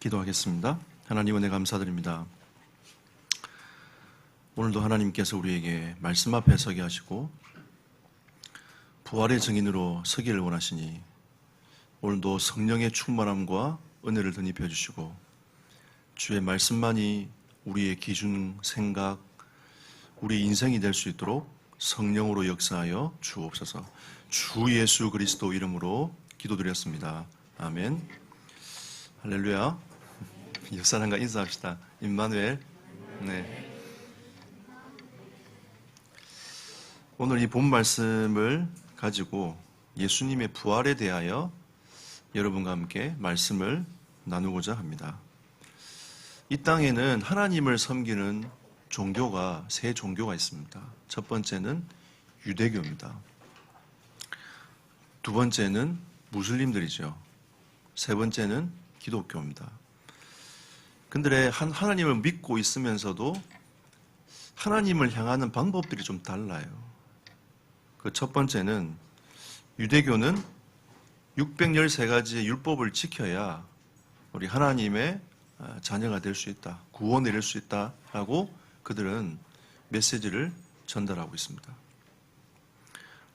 기도하겠습니다. 하나님 은혜 감사드립니다. 오늘도 하나님께서 우리에게 말씀 앞에 서게 하시고 부활의 증인으로 서기를 원하시니 오늘도 성령의 충만함과 은혜를 덧입혀 주시고 주의 말씀만이 우리의 기준, 생각, 우리 인생이 될 수 있도록 성령으로 역사하여 주옵소서. 주 예수 그리스도 이름으로 기도드렸습니다. 아멘. 할렐루야. 옆 사람과 인사합시다. 임마누엘. 네. 오늘 이 본 말씀을 가지고 예수님의 부활에 대하여 여러분과 함께 말씀을 나누고자 합니다. 이 땅에는 하나님을 섬기는 종교가 세 종교가 있습니다. 첫 번째는 유대교입니다. 두 번째는 무슬림들이죠. 세 번째는 기독교입니다. 근데 하나님을 믿고 있으면서도 하나님을 향하는 방법들이 좀 달라요. 그 첫 번째는 유대교는 613가지의 율법을 지켜야 우리 하나님의 자녀가 될 수 있다, 구원을 이룰 수 있다라고 그들은 메시지를 전달하고 있습니다.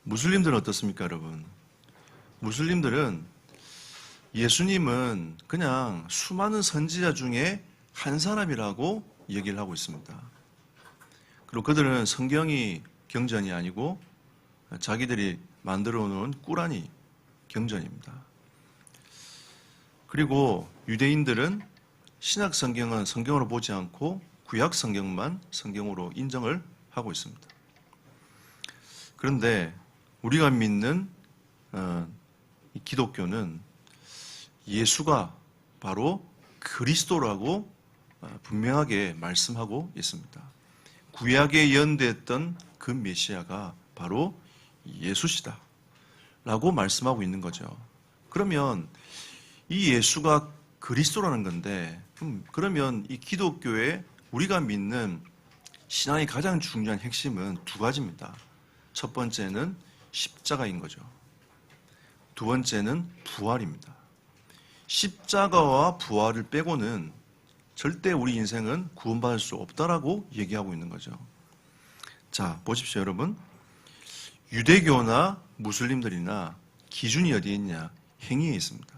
무슬림들은 어떻습니까, 여러분? 무슬림들은 예수님은 그냥 수많은 선지자 중에 한 사람이라고 얘기를 하고 있습니다. 그리고 그들은 성경이 경전이 아니고 자기들이 만들어 놓은 꾸라니 경전입니다. 그리고 유대인들은 신약 성경은 성경으로 보지 않고 구약 성경만 성경으로 인정을 하고 있습니다. 그런데 우리가 믿는 이 기독교는 예수가 바로 그리스도라고 분명하게 말씀하고 있습니다. 구약에 예언됐던 그 메시아가 바로 예수시다 라고 말씀하고 있는 거죠. 그러면 이 예수가 그리스도라는 건데 그러면 이 기독교에 우리가 믿는 신앙의 가장 중요한 핵심은 두 가지입니다. 첫 번째는 십자가인 거죠. 두 번째는 부활입니다. 십자가와 부활을 빼고는 절대 우리 인생은 구원받을 수 없다라고 얘기하고 있는 거죠. 자, 보십시오, 여러분. 유대교나 무슬림들이나 기준이 어디에 있냐? 행위에 있습니다.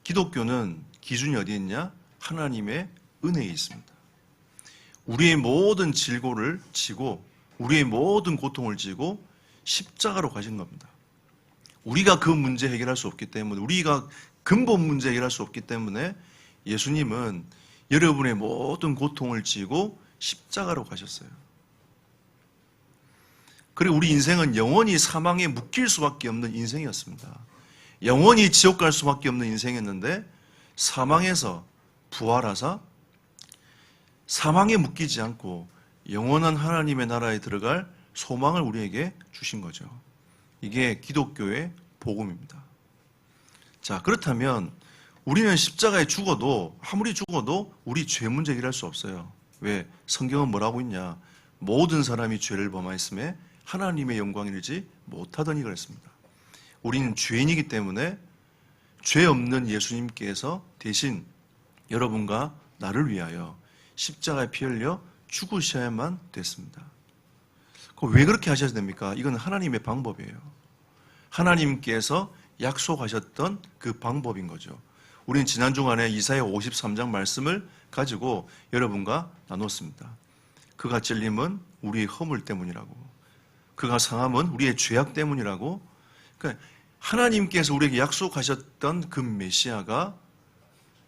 기독교는 기준이 어디에 있냐? 하나님의 은혜에 있습니다. 우리의 모든 질고를 지고 우리의 모든 고통을 지고 십자가로 가신 겁니다. 우리가 그 문제 해결할 수 없기 때문에, 우리가 근본 문제 해결할 수 없기 때문에 예수님은 여러분의 모든 고통을 지고 십자가로 가셨어요. 그리고 우리 인생은 영원히 사망에 묶일 수밖에 없는 인생이었습니다. 영원히 지옥 갈 수밖에 없는 인생이었는데 사망에서 부활하사 사망에 묶이지 않고 영원한 하나님의 나라에 들어갈 소망을 우리에게 주신 거죠. 이게 기독교의 복음입니다. 자, 그렇다면 우리는 십자가에 죽어도, 아무리 죽어도 우리 죄 문제 해결할 수 없어요. 왜? 성경은 뭐라고 있냐? 모든 사람이 죄를 범하였음에 하나님의 영광을 이루지 못하더니 그랬습니다. 우리는 죄인이기 때문에 죄 없는 예수님께서 대신 여러분과 나를 위하여 십자가에 피 흘려 죽으셔야만 됐습니다. 왜 그렇게 하셔야 됩니까? 이건 하나님의 방법이에요. 하나님께서 약속하셨던 그 방법인 거죠. 우리는 지난 주간에 이사야 53장 말씀을 가지고 여러분과 나눴습니다. 그가 찔림은 우리의 허물 때문이라고, 그가 상함은 우리의 죄악 때문이라고. 그러니까 하나님께서 우리에게 약속하셨던 그 메시아가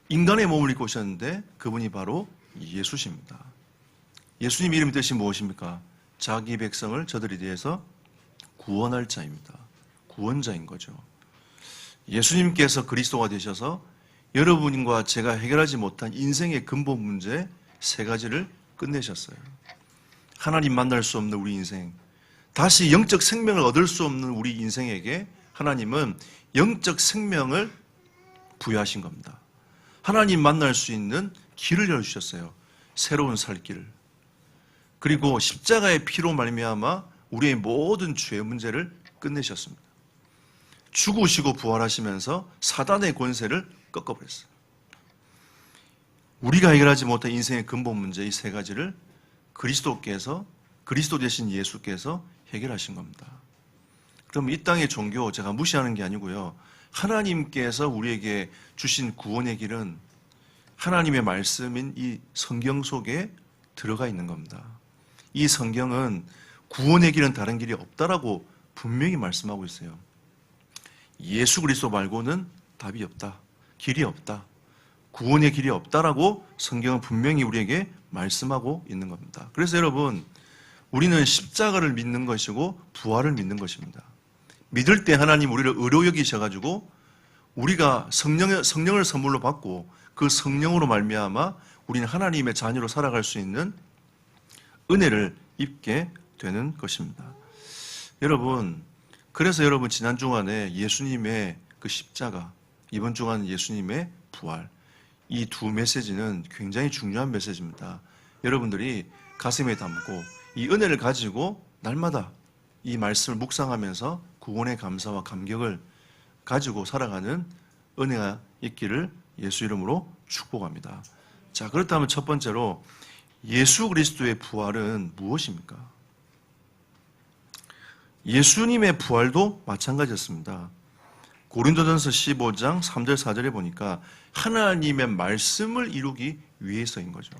인간의 몸을 입고 오셨는데 그분이 바로 예수십니다. 예수님 이름의 뜻이 무엇입니까? 자기 백성을 저들에 대해서 구원할 자입니다. 구원자인 거죠. 예수님께서 그리스도가 되셔서 여러분과 제가 해결하지 못한 인생의 근본 문제 세 가지를 끝내셨어요. 하나님 만날 수 없는 우리 인생, 다시 영적 생명을 얻을 수 없는 우리 인생에게 하나님은 영적 생명을 부여하신 겁니다. 하나님 만날 수 있는 길을 열어주셨어요. 새로운 살 길. 그리고 십자가의 피로 말미암아 우리의 모든 죄 문제를 끝내셨습니다. 죽으시고 부활하시면서 사단의 권세를 꺾어버렸어요. 우리가 해결하지 못한 인생의 근본 문제 이 세 가지를 그리스도께서, 그리스도 되신 예수께서 해결하신 겁니다. 그럼 이 땅의 종교 제가 무시하는 게 아니고요. 하나님께서 우리에게 주신 구원의 길은 하나님의 말씀인 이 성경 속에 들어가 있는 겁니다. 이 성경은 구원의 길은 다른 길이 없다라고 분명히 말씀하고 있어요. 예수 그리스도 말고는 답이 없다. 길이 없다. 구원의 길이 없다라고 성경은 분명히 우리에게 말씀하고 있는 겁니다. 그래서 여러분, 우리는 십자가를 믿는 것이고 부활을 믿는 것입니다. 믿을 때 하나님 우리를 의로 여기셔가지고 우리가 성령을 선물로 받고 그 성령으로 말미암아 우리는 하나님의 자녀로 살아갈 수 있는 은혜를 입게 되는 것입니다. 여러분, 그래서 여러분 지난 주간에 예수님의 그 십자가, 이번 주간 예수님의 부활, 이 두 메시지는 굉장히 중요한 메시지입니다. 여러분들이 가슴에 담고 이 은혜를 가지고 날마다 이 말씀을 묵상하면서 구원의 감사와 감격을 가지고 살아가는 은혜가 있기를 예수 이름으로 축복합니다. 자, 그렇다면 첫 번째로 예수 그리스도의 부활은 무엇입니까? 예수님의 부활도 마찬가지였습니다. 고린도전서 15장 3절 4절에 보니까 하나님의 말씀을 이루기 위해서인 거죠.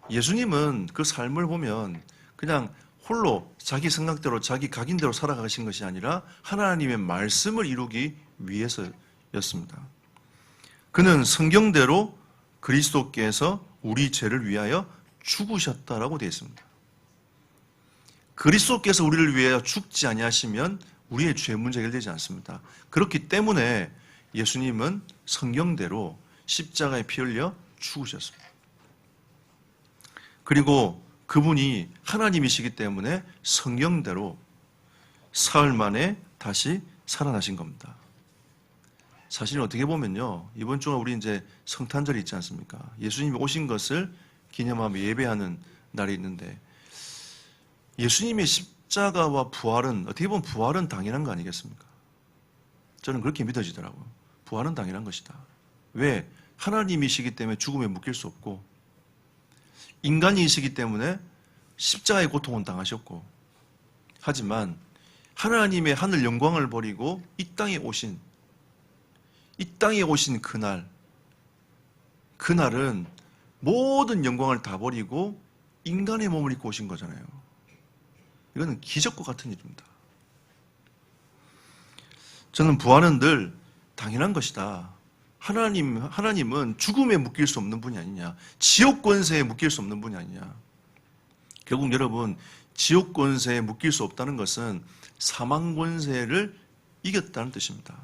예수님은 그 삶을 보면 그냥 홀로 자기 생각대로 자기 각인대로 살아가신 것이 아니라 하나님의 말씀을 이루기 위해서였습니다. 그는 성경대로 그리스도께서 우리 죄를 위하여 죽으셨다라고 되어 있습니다. 그리스도께서 우리를 위하여 죽지 아니하시면 우리의 죄 문제가 해결되지 않습니다. 그렇기 때문에 예수님은 성경대로 십자가에 피 흘려 죽으셨습니다. 그리고 그분이 하나님이시기 때문에 성경대로 사흘 만에 다시 살아나신 겁니다. 사실 어떻게 보면요, 이번 주가 우리 이제 성탄절이 있지 않습니까? 예수님이 오신 것을 기념하며 예배하는 날이 있는데, 예수님의 십자가와 부활은 어떻게 보면 부활은 당연한 거 아니겠습니까? 저는 그렇게 믿어지더라고요. 부활은 당연한 것이다. 왜? 하나님이시기 때문에 죽음에 묶일 수 없고, 인간이시기 때문에 십자가의 고통은 당하셨고, 하지만 하나님의 하늘 영광을 버리고 이 땅에 오신 그날은 모든 영광을 다 버리고 인간의 몸을 입고 오신 거잖아요. 이거는 기적과 같은 일입니다. 저는 부활은 늘 당연한 것이다. 하나님은 죽음에 묶일 수 없는 분이 아니냐. 지옥 권세에 묶일 수 없는 분이 아니냐. 결국 여러분, 지옥 권세에 묶일 수 없다는 것은 사망 권세를 이겼다는 뜻입니다.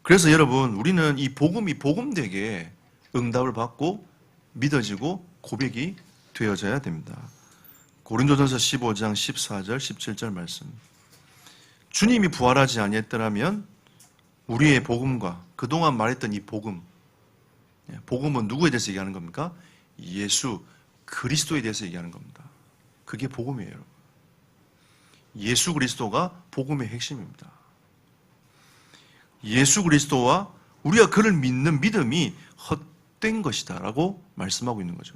그래서 여러분, 우리는 이 복음이 복음되게 응답을 받고 믿어지고 고백이 되어져야 됩니다. 고린도전서 15장 14절 17절 말씀. 주님이 부활하지 아니했더라면 우리의 복음과 그동안 말했던 이 복음은 누구에 대해서 얘기하는 겁니까? 예수 그리스도에 대해서 얘기하는 겁니다. 그게 복음이에요, 여러분. 예수 그리스도가 복음의 핵심입니다. 예수 그리스도와 우리가 그를 믿는 믿음이 헛된 것이다 라고 말씀하고 있는 거죠.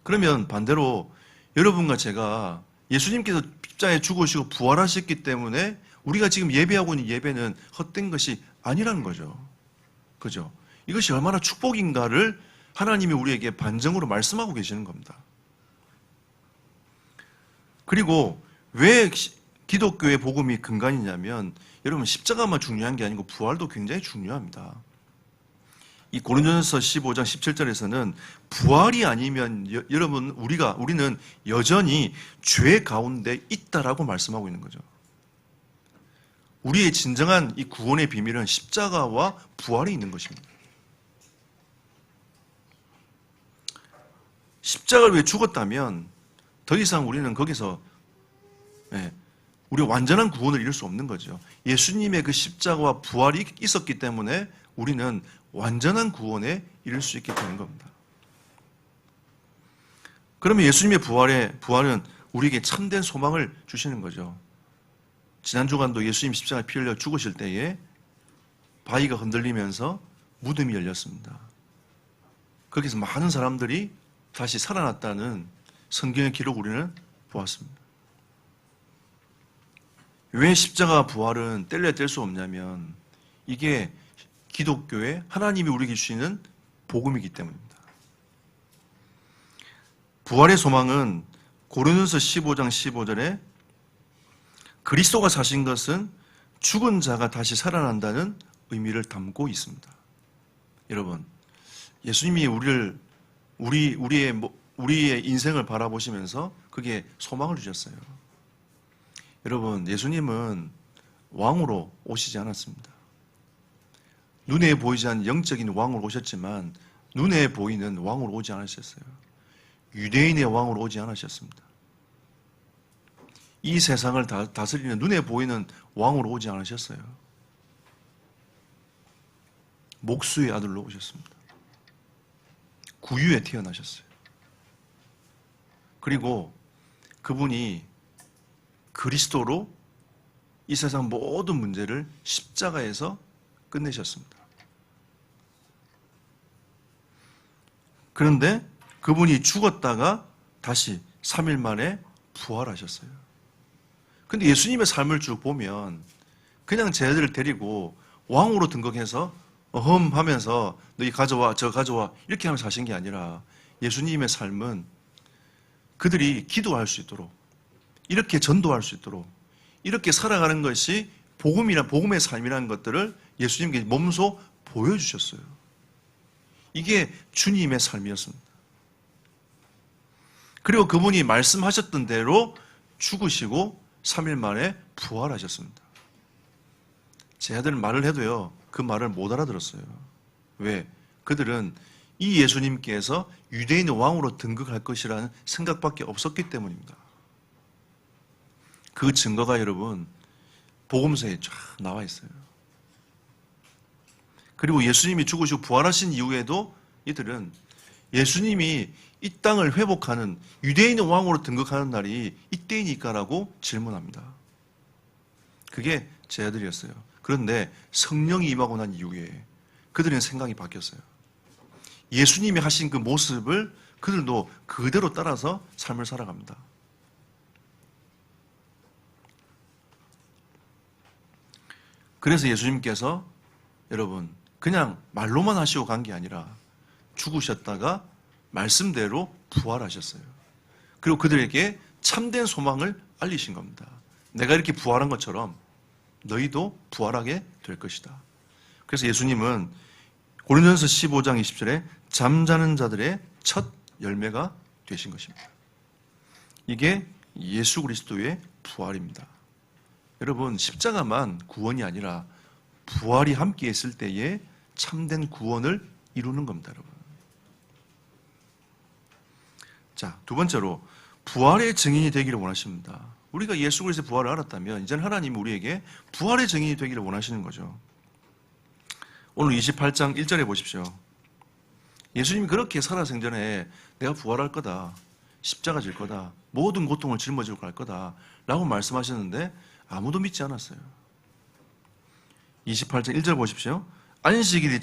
그러면 반대로 여러분과 제가 예수님께서 십자가에 죽으시고 부활하셨기 때문에 우리가 지금 예배하고 있는 예배는 헛된 것이 아니라는 거죠. 그죠? 이것이 얼마나 축복인가를 하나님이 우리에게 반증으로 말씀하고 계시는 겁니다. 그리고 왜 기독교의 복음이 근간이냐면, 여러분 십자가만 중요한 게 아니고 부활도 굉장히 중요합니다. 이 고린도전서 15장 17절에서는 부활이 아니면 여러분 우리는 여전히 죄 가운데 있다라고 말씀하고 있는 거죠. 우리의 진정한 이 구원의 비밀은 십자가와 부활에 있는 것입니다. 십자가를 위해 죽었다면 더 이상 우리는 거기서 우리 완전한 구원을 이룰 수 없는 거죠. 예수님의 그 십자가와 부활이 있었기 때문에 우리는 완전한 구원에 이룰 수 있게 되는 겁니다. 그러면 예수님의 부활은 우리에게 참된 소망을 주시는 거죠. 지난 주간도 예수님 십자가에 피 흘려 죽으실 때에 바위가 흔들리면서 무덤이 열렸습니다. 거기서 많은 사람들이 다시 살아났다는 성경의 기록을 우리는 보았습니다. 왜 십자가 부활은 뗄래야 뗄 수 없냐면 이게 기독교의 하나님이 우리에게 주시는 복음이기 때문입니다. 부활의 소망은 고린도서 15장 15절에 그리스도가 사신 것은 죽은 자가 다시 살아난다는 의미를 담고 있습니다. 여러분, 예수님이 우리의 인생을 바라보시면서 그게 소망을 주셨어요. 여러분, 예수님은 왕으로 오시지 않았습니다. 눈에 보이지 않는 영적인 왕으로 오셨지만 눈에 보이는 왕으로 오지 않으셨어요. 유대인의 왕으로 오지 않으셨습니다. 이 세상을 다스리는 눈에 보이는 왕으로 오지 않으셨어요. 목수의 아들로 오셨습니다. 구유에 태어나셨어요. 그리고 그분이 그리스도로 이 세상 모든 문제를 십자가에서 끝내셨습니다. 그런데 그분이 죽었다가 다시 3일 만에 부활하셨어요. 근데 예수님의 삶을 쭉 보면 그냥 쟤들을 데리고 왕으로 등극해서 하면서 너희 가져와 저 가져와 이렇게 하면서 사신 게 아니라 예수님의 삶은 그들이 기도할 수 있도록 이렇게 전도할 수 있도록 이렇게 살아가는 것이 복음의 삶이라는 것들을 예수님께 몸소 보여주셨어요. 이게 주님의 삶이었습니다. 그리고 그분이 말씀하셨던 대로 죽으시고 3일 만에 부활하셨습니다. 제 아들은 말을 해도요, 그 말을 못 알아들었어요. 왜? 그들은 이 예수님께서 유대인의 왕으로 등극할 것이라는 생각밖에 없었기 때문입니다. 그 증거가 여러분, 복음서에 쫙 나와 있어요. 그리고 예수님이 죽으시고 부활하신 이후에도 이들은 예수님이 이 땅을 회복하는 유대인의 왕으로 등극하는 날이 이때이니까라고 질문합니다. 그게 제 아들이었어요. 그런데 성령이 임하고 난 이후에 그들의 생각이 바뀌었어요. 예수님이 하신 그 모습을 그들도 그대로 따라서 삶을 살아갑니다. 그래서 예수님께서 여러분 그냥 말로만 하시고 간 게 아니라 죽으셨다가 말씀대로 부활하셨어요. 그리고 그들에게 참된 소망을 알리신 겁니다. 내가 이렇게 부활한 것처럼 너희도 부활하게 될 것이다. 그래서 예수님은 고린도전서 15장 20절에 잠자는 자들의 첫 열매가 되신 것입니다. 이게 예수 그리스도의 부활입니다. 여러분, 십자가만 구원이 아니라 부활이 함께 있을 때에 참된 구원을 이루는 겁니다, 여러분. 자, 두 번째로 부활의 증인이 되기를 원하십니다. 우리가 예수 그리스도의 부활을 알았다면 이제는 하나님이 우리에게 부활의 증인이 되기를 원하시는 거죠. 오늘 28장 1절에 보십시오. 예수님이 그렇게 살아생전에 내가 부활할 거다, 십자가 질 거다, 모든 고통을 짊어지고 갈 거다 라고 말씀하셨는데 아무도 믿지 않았어요. 28장 1절 보십시오. 안식일이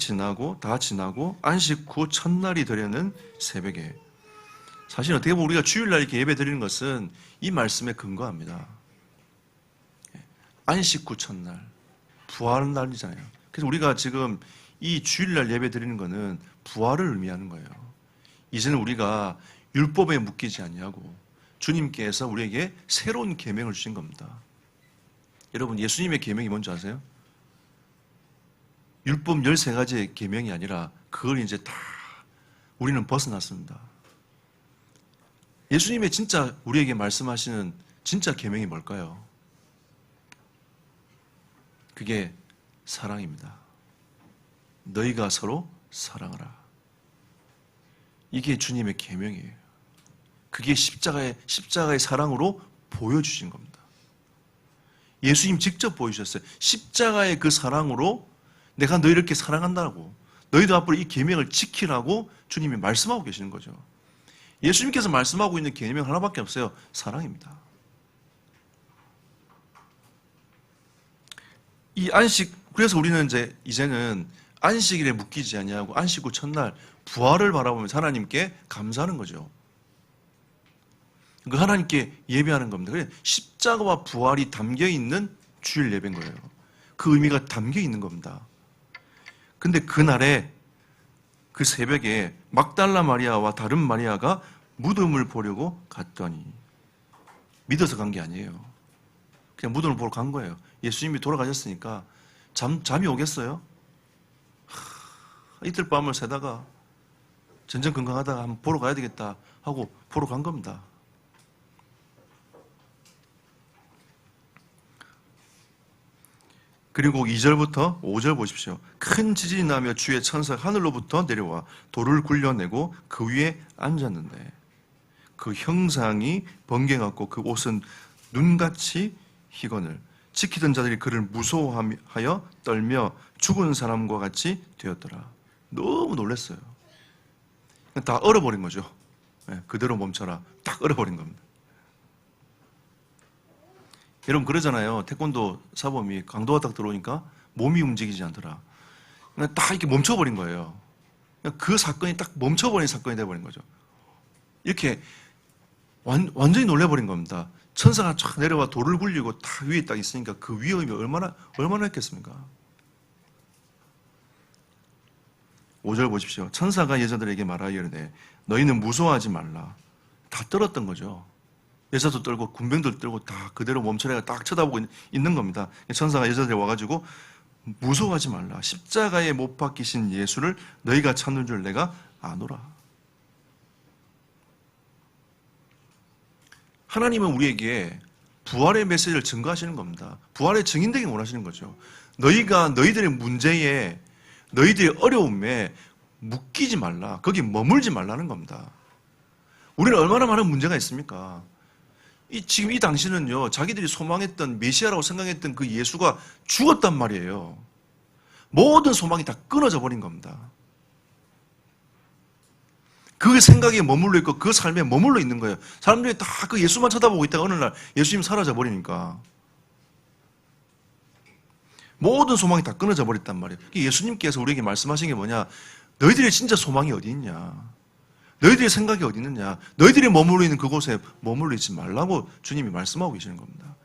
다 지나고 안식 후 첫날이 되려는 새벽에. 사실 어떻게 보면 우리가 주일날 이렇게 예배 드리는 것은 이 말씀에 근거합니다. 안식 후 첫날, 부활한 날이잖아요. 그래서 우리가 지금 이 주일날 예배 드리는 것은 부활을 의미하는 거예요. 이제는 우리가 율법에 묶이지 아니하고 주님께서 우리에게 새로운 계명을 주신 겁니다. 여러분, 예수님의 계명이 뭔지 아세요? 율법 13가지의 계명이 아니라 그걸 이제 다 우리는 벗어났습니다. 예수님의 진짜 우리에게 말씀하시는 진짜 계명이 뭘까요? 그게 사랑입니다. 너희가 서로 사랑하라. 이게 주님의 계명이에요. 그게 십자가의 사랑으로 보여주신 겁니다. 예수님 직접 보여주셨어요. 십자가의 그 사랑으로 내가 너희를 이렇게 사랑한다고, 너희도 앞으로 이 계명을 지키라고 주님이 말씀하고 계시는 거죠. 예수님께서 말씀하고 있는 계명 하나밖에 없어요. 사랑입니다. 이 안식, 그래서 우리는 이제는 안식일에 묶이지 아니하고 안식 후 첫날 부활을 바라보면서 하나님께 감사하는 거죠. 그 하나님께 예배하는 겁니다. 그래 십자가와 부활이 담겨 있는 주일 예배인 거예요. 그 의미가 담겨 있는 겁니다. 근데 그날에 그 새벽에 막달라 마리아와 다른 마리아가 무덤을 보려고 갔더니 믿어서 간 게 아니에요. 그냥 무덤을 보러 간 거예요. 예수님이 돌아가셨으니까 잠이 오겠어요? 이틀 밤을 새다가 전전 건강하다가 한번 보러 가야 되겠다 하고 보러 간 겁니다. 그리고 2절부터 5절 보십시오. 큰 지진이 나며 주의 천사가 하늘로부터 내려와 돌을 굴려내고 그 위에 앉았는데 그 형상이 번개 같고 그 옷은 눈같이 희건을 지키던 자들이 그를 무서워하여 떨며 죽은 사람과 같이 되었더라. 너무 놀랐어요. 다 얼어버린 거죠. 그대로 멈춰라. 딱 얼어버린 겁니다. 여러분 그러잖아요. 태권도 사범이 강도가 딱 들어오니까 몸이 움직이지 않더라. 그냥 딱 이렇게 멈춰버린 거예요. 그 사건이 딱 멈춰버린 사건이 돼버린 거죠. 이렇게 완전히 놀래버린 겁니다. 천사가 쫙 내려와 돌을 굴리고 딱 위에 딱 있으니까 그 위험이 얼마나 했겠습니까? 5절 보십시오. 천사가 여자들에게 말하여 이르되 너희는 무서워하지 말라. 다 떨었던 거죠. 여자도 떨고 군병들 떨고 다 그대로 멈춰내가 딱 쳐다보고 있는 겁니다. 천사가 여자들에 와가지고 무서워하지 말라. 십자가에 못 박히신 예수를 너희가 찾는 줄 내가 아노라. 하나님은 우리에게 부활의 메시지를 증거하시는 겁니다. 부활의 증인되기 원하시는 거죠. 너희가 너희들의 문제에 너희들의 어려움에 묶이지 말라. 거기 머물지 말라는 겁니다. 우리는 얼마나 많은 문제가 있습니까? 지금 이 당시는요, 자기들이 소망했던 메시아라고 생각했던 그 예수가 죽었단 말이에요. 모든 소망이 다 끊어져 버린 겁니다. 그 생각에 머물러 있고 그 삶에 머물러 있는 거예요. 사람들이 다 그 예수만 쳐다보고 있다가 어느 날 예수님 사라져 버리니까 모든 소망이 다 끊어져 버렸단 말이에요. 예수님께서 우리에게 말씀하신 게 뭐냐? 너희들의 진짜 소망이 어디 있냐? 너희들의 생각이 어디 있느냐? 너희들이 머물러 있는 그곳에 머물러 있지 말라고 주님이 말씀하고 계시는 겁니다.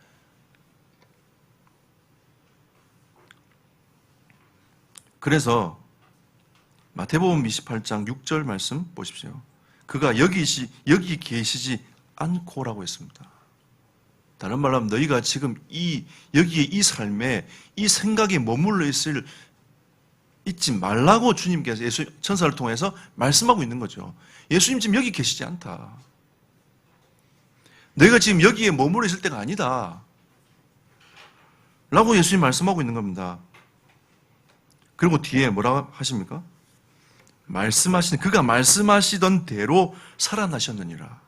그래서 마태복음 28장 6절 말씀 보십시오. 그가 여기 계시지 않고라고 했습니다. 다른 말로 하면 너희가 지금 여기에 이 삶에 이 생각에 머물러 있지 말라고 주님께서 천사를 통해서 말씀하고 있는 거죠. 예수님 지금 여기 계시지 않다. 너희가 지금 여기에 머물러 있을 때가 아니다. 라고 예수님 말씀하고 있는 겁니다. 그리고 뒤에 뭐라고 하십니까? 그가 말씀하시던 대로 살아나셨느니라.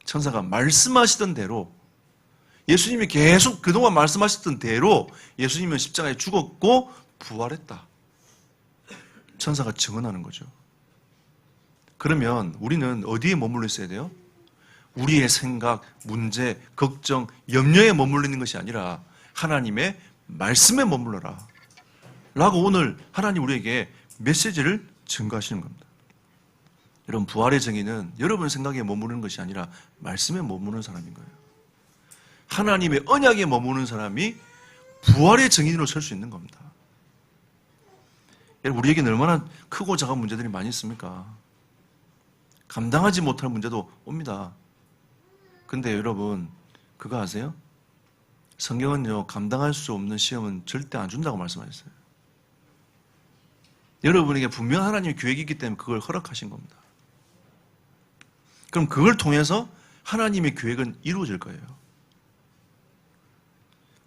천사가 말씀하시던 대로, 예수님이 계속 그동안 말씀하셨던 대로 예수님은 십자가에 죽었고 부활했다. 천사가 증언하는 거죠. 그러면 우리는 어디에 머물러 있어야 돼요? 우리의 생각, 문제, 걱정, 염려에 머물러 있는 것이 아니라 하나님의 말씀에 머물러라. 라고 오늘 하나님 우리에게 메시지를 증거하시는 겁니다. 여러분, 부활의 정의는 여러분 생각에 머무르는 것이 아니라 말씀에 머무르는 사람인 거예요. 하나님의 언약에 머무르는 사람이 부활의 정인으로 설 수 있는 겁니다. 여러분, 우리에게는 얼마나 크고 작은 문제들이 많이 있습니까? 감당하지 못할 문제도 옵니다. 근데 여러분, 그거 아세요? 성경은요, 감당할 수 없는 시험은 절대 안 준다고 말씀하셨어요. 여러분에게 분명 하나님의 계획이 있기 때문에 그걸 허락하신 겁니다. 그럼 그걸 통해서 하나님의 계획은 이루어질 거예요.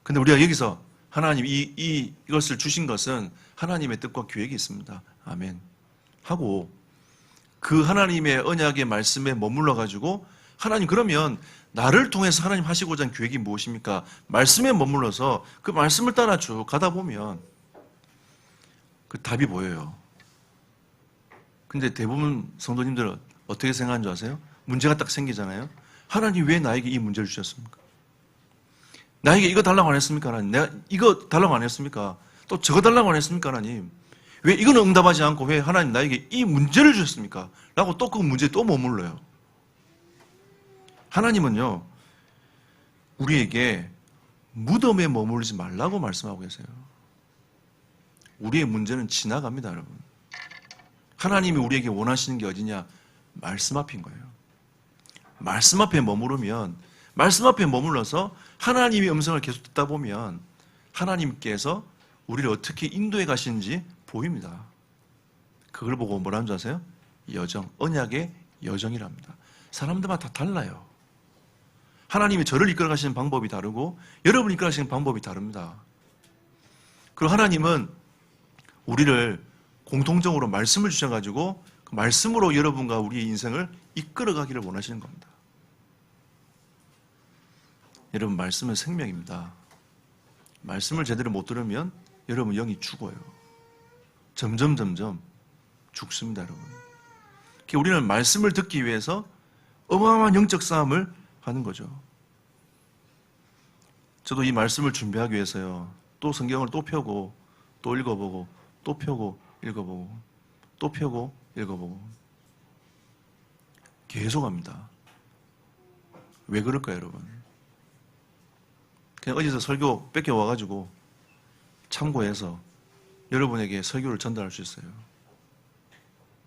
근데 우리가 여기서 하나님 이것을 주신 것은 하나님의 뜻과 계획이 있습니다. 아멘. 하고 그 하나님의 언약의 말씀에 머물러 가지고 하나님, 그러면 나를 통해서 하나님 하시고자 하는 계획이 무엇입니까? 말씀에 머물러서 그 말씀을 따라 쭉 가다 보면 그 답이 보여요. 근데 대부분 성도님들은 어떻게 생각하는 줄 아세요? 문제가 딱 생기잖아요. 하나님 왜 나에게 이 문제를 주셨습니까? 나에게 이거 달라고 안 했습니까? 하나님, 내가 이거 달라고 안 했습니까? 또 적어달라고 안 했습니까, 하나님? 왜 이거는 응답하지 않고 왜 하나님 나에게 이 문제를 주셨습니까? 라고 또 그 문제에 또 머물러요. 하나님은요, 우리에게 무덤에 머물지 말라고 말씀하고 계세요. 우리의 문제는 지나갑니다, 여러분. 하나님이 우리에게 원하시는 게 어디냐? 말씀 앞인 거예요. 말씀 앞에 머무르면, 말씀 앞에 머물러서 하나님의 음성을 계속 듣다 보면 하나님께서 우리를 어떻게 인도해 가시는지 보입니다. 그걸 보고 뭐라는 줄 아세요? 여정, 언약의 여정이랍니다. 사람들마다 다 달라요. 하나님이 저를 이끌어 가시는 방법이 다르고 여러분이 이끌어 가시는 방법이 다릅니다. 그리고 하나님은 우리를 공통적으로 말씀을 주셔가지고 그 말씀으로 여러분과 우리의 인생을 이끌어 가기를 원하시는 겁니다. 여러분, 말씀은 생명입니다. 말씀을 제대로 못 들으면 여러분 영이 죽어요. 점점 죽습니다, 여러분. 우리는 말씀을 듣기 위해서 어마어마한 영적 싸움을 하는 거죠. 저도 이 말씀을 준비하기 위해서요, 또 성경을 또 펴고 또 읽어보고 또 펴고 읽어보고 또 펴고 읽어보고 계속 합니다. 왜 그럴까요, 여러분? 그냥 어디서 설교 뺏겨와가지고 참고해서 여러분에게 설교를 전달할 수 있어요.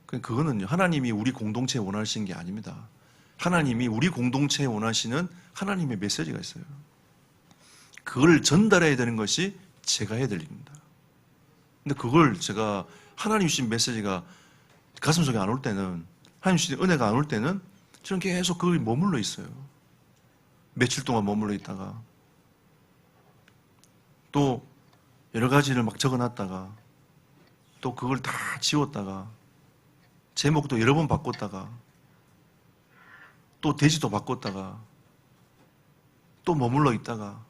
그거는요, 하나님이 우리 공동체에 원하시는 게 아닙니다. 하나님이 우리 공동체에 원하시는 하나님의 메시지가 있어요. 그걸 전달해야 되는 것이 제가 해야 될 일입니다. 근데 그걸 제가 하나님 주신 메시지가 가슴속에 안 올 때는, 하나님 주신 은혜가 안 올 때는 저는 계속 거기 머물러 있어요. 며칠 동안 머물러 있다가 또 여러 가지를 막 적어놨다가 또 그걸 다 지웠다가 제목도 여러 번 바꿨다가 또 대지도 바꿨다가 또 머물러 있다가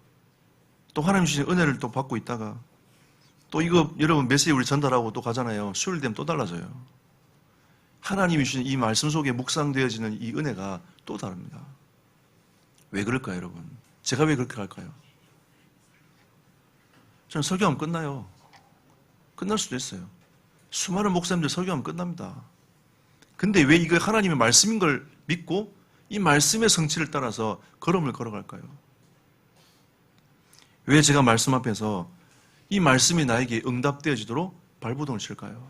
또 하나님 주신 은혜를 또 받고 있다가 또 이거 여러분 메시지 우리 전달하고 또 가잖아요. 수요일 되면 또 달라져요. 하나님이 주신 이 말씀 속에 묵상되어지는 이 은혜가 또 다릅니다. 왜 그럴까요, 여러분? 제가 왜 그렇게 할까요? 저는 설교하면 끝나요. 끝날 수도 있어요. 수많은 목사님들 설교하면 끝납니다. 근데 왜 이거 하나님의 말씀인 걸 믿고 이 말씀의 성취를 따라서 걸음을 걸어갈까요? 왜 제가 말씀 앞에서 이 말씀이 나에게 응답되어지도록 발버둥을 칠까요?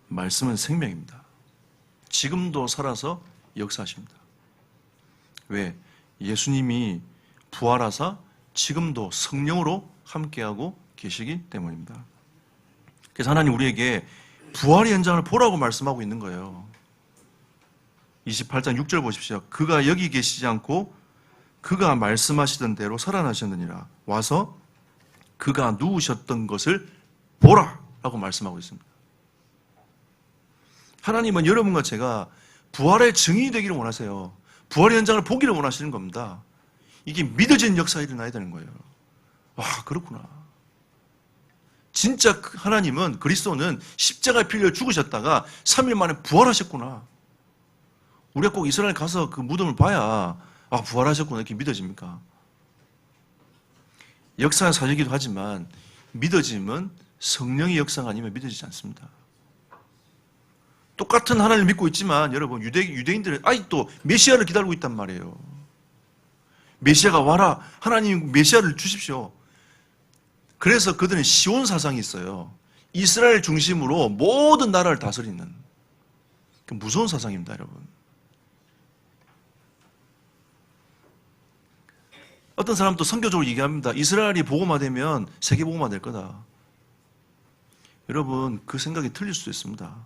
말씀은 생명입니다. 지금도 살아서 역사하십니다. 왜? 예수님이 부활하사 지금도 성령으로 함께하고 계시기 때문입니다. 그래서 하나님 우리에게 부활의 현장을 보라고 말씀하고 있는 거예요. 28장 6절 보십시오. 그가 여기 계시지 않고 그가 말씀하시던 대로 살아나셨느니라. 와서 그가 누우셨던 것을 보라 라고 말씀하고 있습니다. 하나님은 여러분과 제가 부활의 증인이 되기를 원하세요. 부활의 현장을 보기를 원하시는 겁니다. 이게 믿어지는 역사가 일어나야 되는 거예요. 와, 그렇구나. 진짜 하나님은, 그리스도는 십자가에 필려 죽으셨다가 3일 만에 부활하셨구나. 우리가 꼭 이스라엘 가서 그 무덤을 봐야 부활하셨구나 이렇게 믿어집니까? 역사가 사실이기도 하지만 믿어짐은 성령의 역사가 아니면 믿어지지 않습니다. 똑같은 하나님을 믿고 있지만 여러분, 유대인들은 아직도 메시아를 기다리고 있단 말이에요. 메시아가 와라. 하나님 메시아를 주십시오. 그래서 그들은 시온 사상이 있어요. 이스라엘 중심으로 모든 나라를 다스리는 무서운 사상입니다, 여러분. 어떤 사람도 선교적으로 얘기합니다. 이스라엘이 복음화되면 세계 복음화 될 거다. 여러분, 그 생각이 틀릴 수도 있습니다.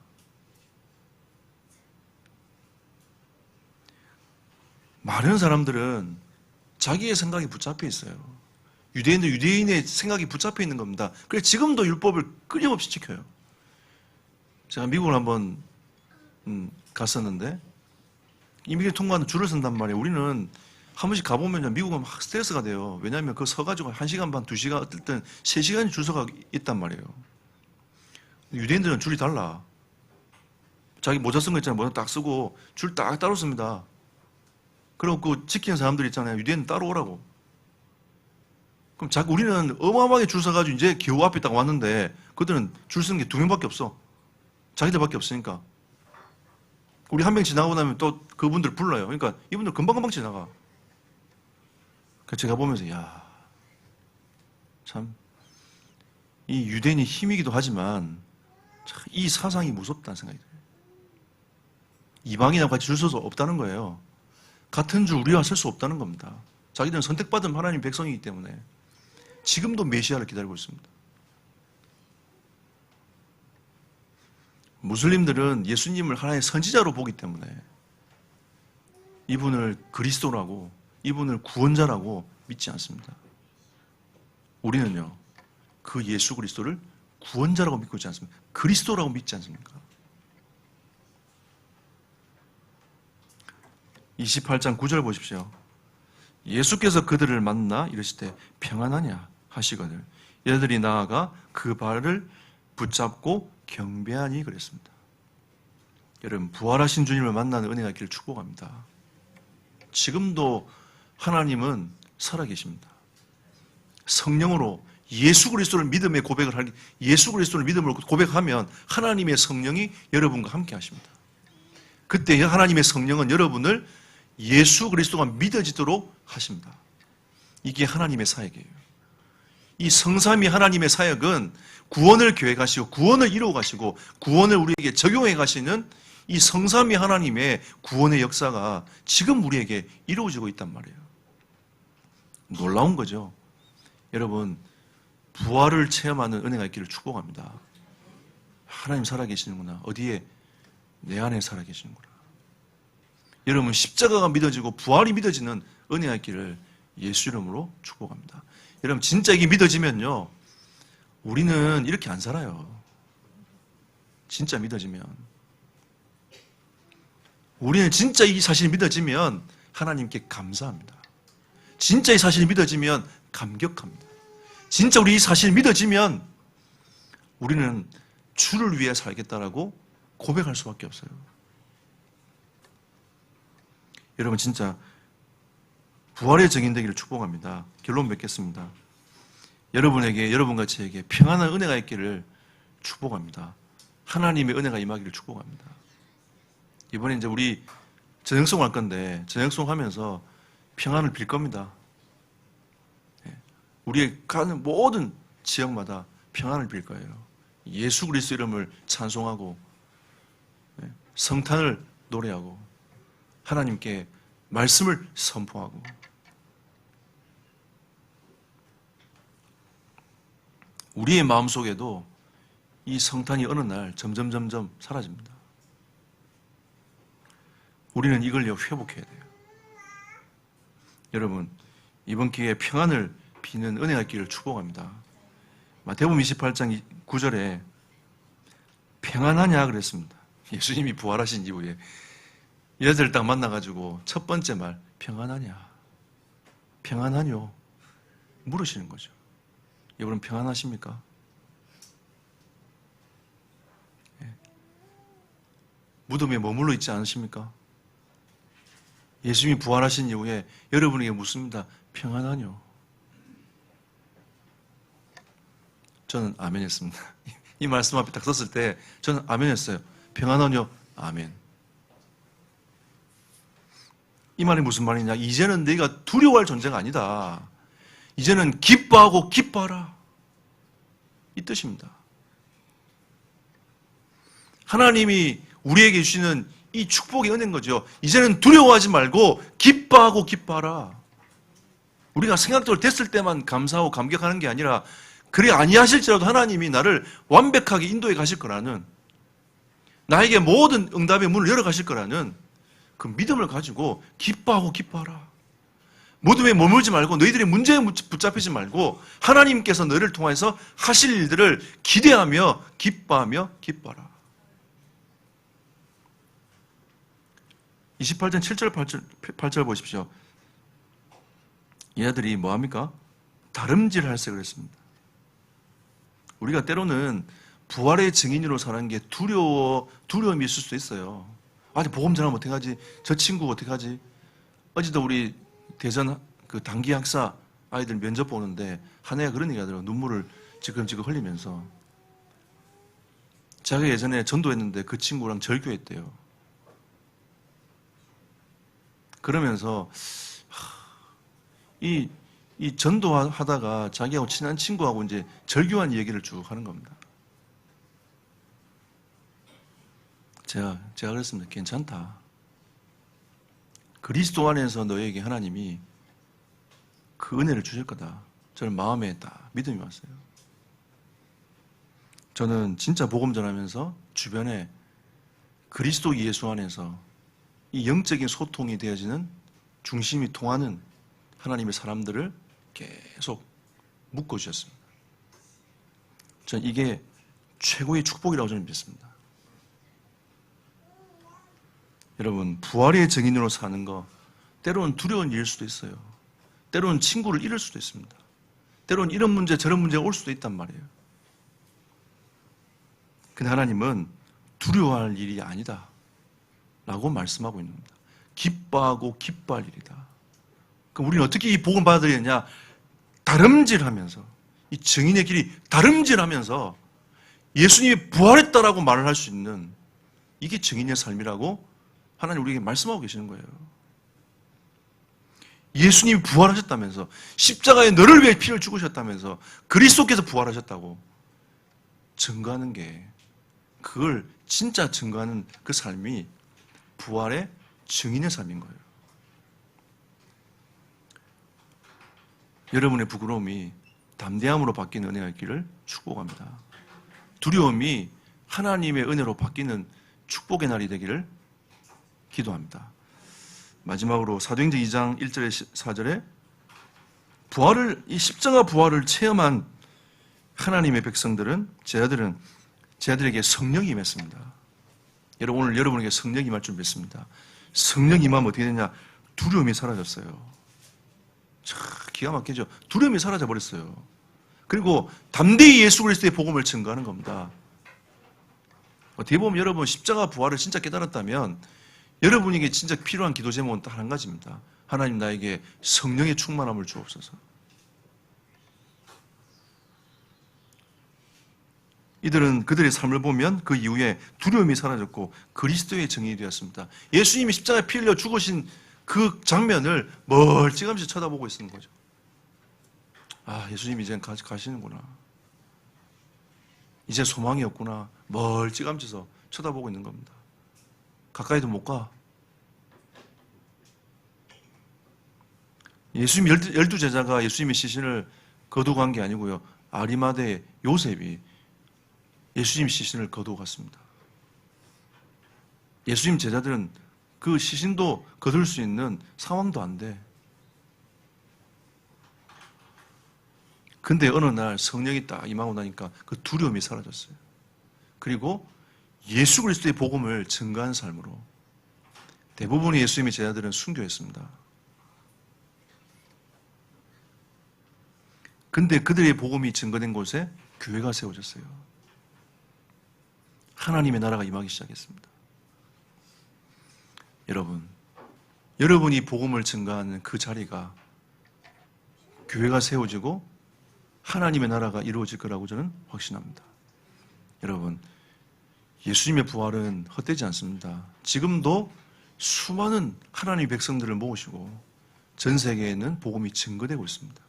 많은 사람들은 자기의 생각이 붙잡혀 있어요. 유대인도 유대인의 생각이 붙잡혀 있는 겁니다. 그래서 지금도 율법을 끊임없이 지켜요. 제가 미국을 한번 갔었는데 이민을 통과하는 줄을 선단 말이에요. 우리는 한 번씩 가보면 미국은 막 스트레스가 돼요. 왜냐하면 그거 서가지고 1시간 반, 2시간, 어떨 땐 3시간이 줄 서가 있단 말이에요. 유대인들은 줄이 달라. 자기 모자 쓴 거 있잖아요. 모자 딱 쓰고 줄 딱 따로 씁니다. 그리고 그 지키는 사람들 있잖아요. 유대인은 따로 오라고. 그럼 우리는 어마어마하게 줄 서가지고 이제 겨우 앞에 딱 왔는데 그들은 줄 서는 게 2명밖에 없어. 자기들밖에 없으니까. 우리 한 명 지나고 나면 또 그분들 불러요. 그러니까 이분들 금방금방 지나가. 그래서 제가 보면서 참 이 유대인의 힘이기도 하지만 참 이 사상이 무섭다는 생각이 들어요. 이방인하고 같이 줄 서서 없다는 거예요. 같은 줄 우리와 설 수 없다는 겁니다. 자기들은 선택받은 하나님 백성이기 때문에 지금도 메시아를 기다리고 있습니다. 무슬림들은 예수님을 하나의 선지자로 보기 때문에 이분을 그리스도라고, 이분을 구원자라고 믿지 않습니다. 우리는요, 그 예수 그리스도를 구원자라고 믿고 있지 않습니까? 그리스도라고 믿지 않습니까? 28장 9절 보십시오. 예수께서 그들을 만나 이르시되 평안하냐 하시거늘 얘들이 나아가 그 발을 붙잡고 경배하니 그랬습니다. 여러분, 부활하신 주님을 만나는 은혜가 있기를 축복합니다. 지금도 하나님은 살아계십니다. 성령으로 예수 그리스도를 믿음의 고백을 하기, 예수 그리스도를 믿음으로 고백하면 하나님의 성령이 여러분과 함께 하십니다. 그때 하나님의 성령은 여러분을 예수 그리스도가 믿어지도록 하십니다. 이게 하나님의 사역이에요. 이 성삼위 하나님의 사역은 구원을 계획하시고 구원을 이루어 가시고 구원을 우리에게 적용해 가시는 이 성삼위 하나님의 구원의 역사가 지금 우리에게 이루어지고 있단 말이에요. 놀라운 거죠. 여러분, 부활을 체험하는 은혜가 있기를 축복합니다. 하나님 살아계시는구나. 어디에? 내 안에 살아계시는구나. 여러분, 십자가가 믿어지고 부활이 믿어지는 은혜가 있기를 예수 이름으로 축복합니다. 여러분, 진짜 이게 믿어지면요, 우리는 이렇게 안 살아요. 진짜 믿어지면. 우리는 진짜 이 사실이 믿어지면 하나님께 감사합니다. 진짜 이 사실이 믿어지면 감격합니다. 진짜 우리 이 사실이 믿어지면 우리는 주를 위해 살겠다라고 고백할 수밖에 없어요. 여러분, 진짜 부활의 증인되기를 축복합니다. 결론 맺겠습니다. 여러분에게, 여러분과 저에게 평안한 은혜가 있기를 축복합니다. 하나님의 은혜가 임하기를 축복합니다. 이번에 이제 우리 저녁송 할 건데 저녁송 하면서 평안을 빌 겁니다. 우리의 가는 모든 지역마다 평안을 빌 거예요. 예수 그리스도 이름을 찬송하고 성탄을 노래하고 하나님께 말씀을 선포하고 우리의 마음속에도 이 성탄이 어느 날 점점 사라집니다. 우리는 이걸 회복해야 돼요. 여러분, 이번 기회에 평안을 비는 은혜가 있기를 축복합니다. 마태복음 28장 9절에 평안하냐 그랬습니다. 예수님이 부활하신 이후에 얘들 딱 만나가지고 첫 번째 말, 평안하냐? 평안하뇨? 물으시는 거죠. 여러분, 평안하십니까? 무덤에 머물러 있지 않으십니까? 예수님이 부활하신 이후에 여러분에게 묻습니다. 평안하뇨? 저는 아멘 했습니다. 이 말씀 앞에 딱 섰을 때 저는 아멘 했어요. 평안하뇨? 아멘. 이 말이 무슨 말이냐? 이제는 네가 두려워할 존재가 아니다. 이제는 기뻐하고 기뻐하라. 이 뜻입니다. 하나님이 우리에게 주시는 이 축복의 은혜인 거죠. 이제는 두려워하지 말고 기뻐하고 기뻐하라. 우리가 생각대로 됐을 때만 감사하고 감격하는 게 아니라 그래 아니하실지라도 하나님이 나를 완벽하게 인도해 가실 거라는, 나에게 모든 응답의 문을 열어 가실 거라는 그 믿음을 가지고 기뻐하고 기뻐하라. 무덤에 머물지 말고 너희들의 문제에 붙잡히지 말고 하나님께서 너희를 통해서 하실 일들을 기대하며 기뻐하며 기뻐하라. 28장 7절 8절 보십시오. 얘네들이 뭐합니까? 다름질할세 그랬습니다. 우리가 때로는 부활의 증인으로 사는 게 두려움이 있을 수도 있어요. 아직 복음 전하면 어떡하지? 저 친구 어떡하지? 어제도 우리 대전 그 단기 학사 아이들 면접 보는데 한 애가 그런 얘기 하더라고요. 눈물을 지금지금 흘리면서 자기가 예전에 전도했는데 그 친구랑 절교했대요. 그러면서 이 전도하다가 자기하고 친한 친구하고 이제 절교한 얘기를 쭉 하는 겁니다. 제가 그랬습니다. 괜찮다. 그리스도 안에서 너에게 하나님이 그 은혜를 주실 거다. 저는 마음에 딱 믿음이 왔어요. 저는 진짜 복음 전하면서 주변에 그리스도 예수 안에서 이 영적인 소통이 되어지는 중심이 통하는 하나님의 사람들을 계속 묶어주셨습니다. 저는 이게 최고의 축복이라고 저는 믿습니다. 여러분, 부활의 증인으로 사는 거 때로는 두려운 일일 수도 있어요. 때로는 친구를 잃을 수도 있습니다. 때로는 이런 문제 저런 문제가 올 수도 있단 말이에요. 근데 하나님은 두려워할 일이 아니다 라고 말씀하고 있는 겁니다. 기뻐하고 기뻐할 일이다. 그럼 우리는 어떻게 이 복음을 받아들이느냐? 다름질하면서, 이 증인의 길이 다름질하면서 예수님이 부활했다라고 말을 할 수 있는, 이게 증인의 삶이라고 하나님 우리에게 말씀하고 계시는 거예요. 예수님이 부활하셨다면서, 십자가에 너를 위해 피를 죽으셨다면서, 그리스도께서 부활하셨다고 증거하는 게, 그걸 진짜 증거하는 그 삶이 부활의 증인의 삶인 거예요. 여러분의 부끄러움이 담대함으로 바뀌는 은혜가 있기를 축복합니다. 두려움이 하나님의 은혜로 바뀌는 축복의 날이 되기를 기도합니다. 마지막으로 사도행전 2장 1절에 4절에 이 십자가 부활을 체험한 하나님의 백성들은, 제자들에게 성령이 임했습니다. 오늘 여러분에게 성령이 임할 줄 믿습니다. 성령이 임하면 어떻게 되냐? 두려움이 사라졌어요. 참 기가 막히죠. 두려움이 사라져 버렸어요. 그리고 담대히 예수 그리스도의 복음을 증거하는 겁니다. 어떻게 보면 여러분 십자가 부활을 진짜 깨달았다면 여러분에게 진짜 필요한 기도 제목은 딱 한 가지입니다. 하나님, 나에게 성령의 충만함을 주옵소서. 이들은 그들의 삶을 보면 그 이후에 두려움이 사라졌고 그리스도의 증인이 되었습니다. 예수님이 십자가에 피 흘려 죽으신 그 장면을 멀찌감치 쳐다보고 있는 거죠. 아, 예수님이 이제 가시는구나. 이제 소망이 없구나. 멀찌감치서 쳐다보고 있는 겁니다. 가까이도 못 가. 예수님 12제자가 예수님의 시신을 거두고 간 게 아니고요. 아리마대 요셉이 예수님 시신을 거두고 갔습니다. 예수님 제자들은 그 시신도 거둘 수 있는 상황도 안 돼. 근데 어느 날 성령이 딱 임하고 나니까 그 두려움이 사라졌어요. 그리고 예수 그리스도의 복음을 증거한 삶으로 대부분의 예수님의 제자들은 순교했습니다. 근데 그들의 복음이 증거된 곳에 교회가 세워졌어요. 하나님의 나라가 임하기 시작했습니다. 여러분이 복음을 증거하는 그 자리가 교회가 세워지고 하나님의 나라가 이루어질 거라고 저는 확신합니다. 여러분, 예수님의 부활은 헛되지 않습니다. 지금도 수많은 하나님의 백성들을 모으시고 전 세계에는 복음이 증거되고 있습니다.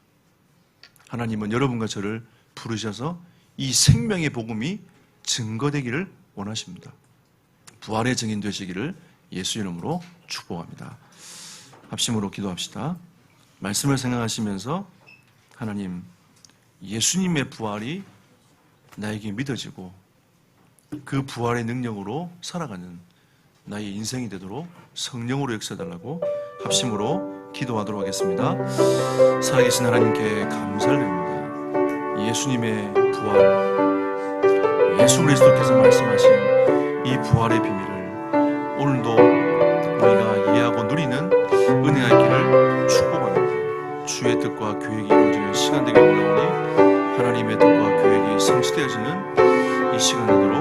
하나님은 여러분과 저를 부르셔서 이 생명의 복음이 증거되기를 원하십니다. 부활의 증인 되시기를 예수 이름으로 축복합니다. 합심으로 기도합시다. 말씀을 생각하시면서 하나님, 예수님의 부활이 나에게 믿어지고 그 부활의 능력으로 살아가는 나의 인생이 되도록 성령으로 역사해달라고 합심으로 기도하도록 하겠습니다. 살아계신 하나님께 감사를 드립니다. 예수님의 부활, 예수 그리스도께서 말씀하신 이 부활의 비밀을 오늘도 우리가 이해하고 누리는 은혜가 있기를 축복합니다. 주의 뜻과 계획이 이루어지는 시간 되길 원하오니 하나님의 뜻과 계획이 성취되어지는 이 시간 되도록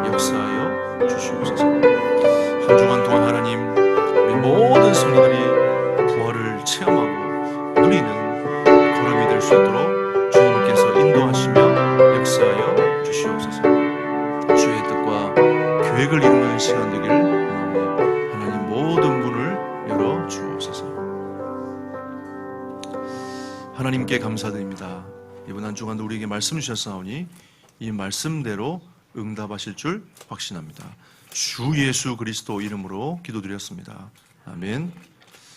역사하여 주시옵소서. 한 주간 동안 하나님, 우리 모든 성도들이 부활을 체험하고 누리는 그런 수 있도록 주님께서 인도하시며 역사하여 주시옵소서. 주의 뜻과 계획을 이루는 시간 되길 하나님 모든 문을 열어 주옵소서. 하나님께 감사드립니다. 이번 한 주간도 우리에게 말씀 주셨사오니 이 말씀대로 응답하실 줄 확신합니다. 주 예수 그리스도 이름으로 기도드렸습니다. 아멘.